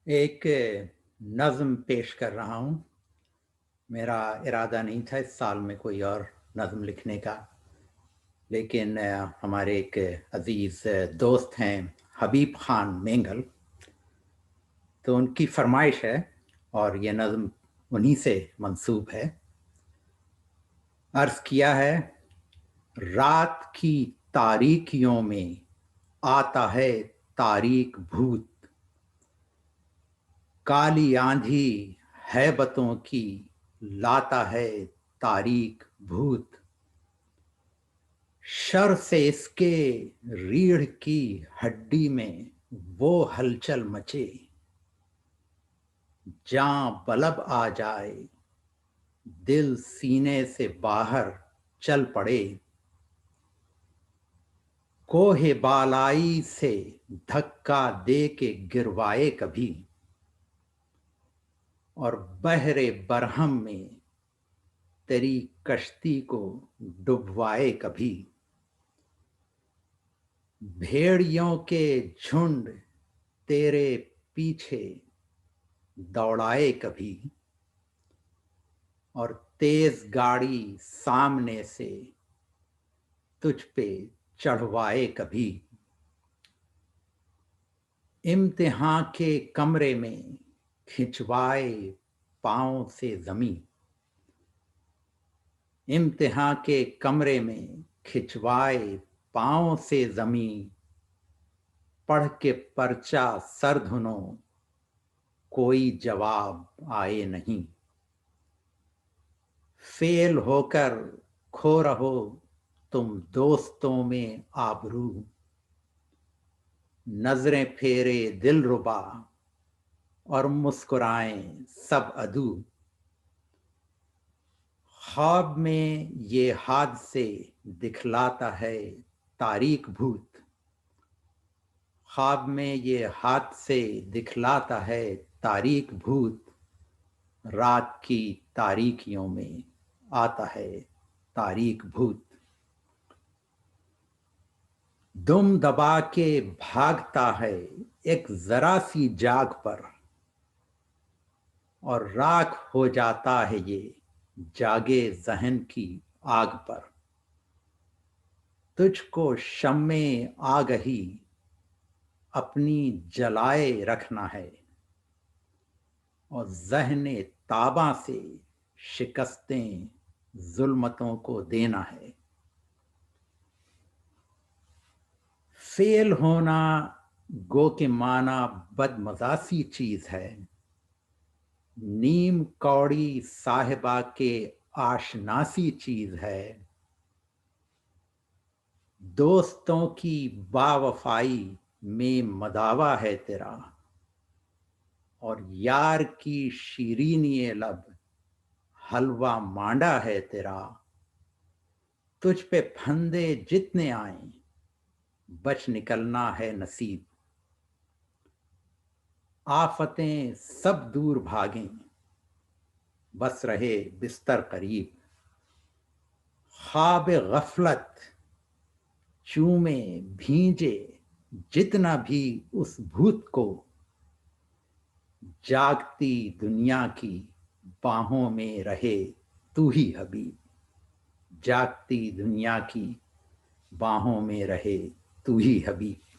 ایک نظم پیش کر رہا ہوں۔ میرا ارادہ نہیں تھا اس سال میں کوئی اور نظم لکھنے کا، لیکن ہمارے ایک عزیز دوست ہیں حبیب خان مینگل، تو ان کی فرمائش ہے اور یہ نظم انہی سے منسوب ہے۔ عرض کیا ہے: رات کی تاریکیوں میں آتا ہے تاریک بھوت، کالی آندھی ہیبتوں کی لاتا ہے تاریک بھوت، شر سے اس کے ریڑھ کی ہڈی میں وہ ہلچل مچے، جاں بلب آ جائے دل سینے سے باہر چل پڑے، کوہ بالائی سے دھکا دے کے گروائے کبھی، اور بحر برہم میں تیری کشتی کو ڈبوائے کبھی، بھیڑیوں کے جھنڈ تیرے پیچھے دوڑائے کبھی، اور تیز گاڑی سامنے سے تجھ پہ چڑھوائے کبھی، امتحان کے کمرے میں کھنچوائے پاؤں سے زمیں، امتحان کے کمرے میں کھنچوائے پاؤں سے زمیں، پڑھ کے پرچہ سر دھنو کوئی جواب آئے نہیں، فیل ہو کر کھو رہو تم دوستوں میں آبرو، نظریں پھیرے دلربا اور مسکرائیں سب عدو، خواب میں یہ حادثے دکھلاتا ہے تاریک بھوت، خواب میں یہ حادثے دکھلاتا ہے تاریک بھوت، رات کی تاریکیوں میں آتا ہے تاریک بھوت، دم دبا کے بھاگتا ہے ایک ذرا سی جاگ پر، اور راکھ ہو جاتا ہے یہ جاگے ذہن کی آگ پر، تجھ کو شمع آگہی اپنی جلائے رکھنا ہے، اور ذہن تاباں سے شکستیں ظلمتوں کو دینا ہے، فیل ہونا گو کہ مانا بد مزاسی چیز ہے، نیم کوڑی صاحبہ کے آشناسی چیز ہے، دوستوں کی با وفائی میں مداوا ہے تیرا، اور یار کی شیرینی لب حلوہ مانڈا ہے تیرا، تجھ پہ پھندے جتنے آئیں بچ نکلنا ہے نصیب، آفتیں سب دور بھاگیں بس رہے بستر قریب، خواب غفلت چومے بھیجے جتنا بھی اس بھوت کو، جاگتی دنیا کی باہوں میں رہے تو ہی حبیب، جاگتی دنیا کی باہوں میں رہے تو ہی حبیب۔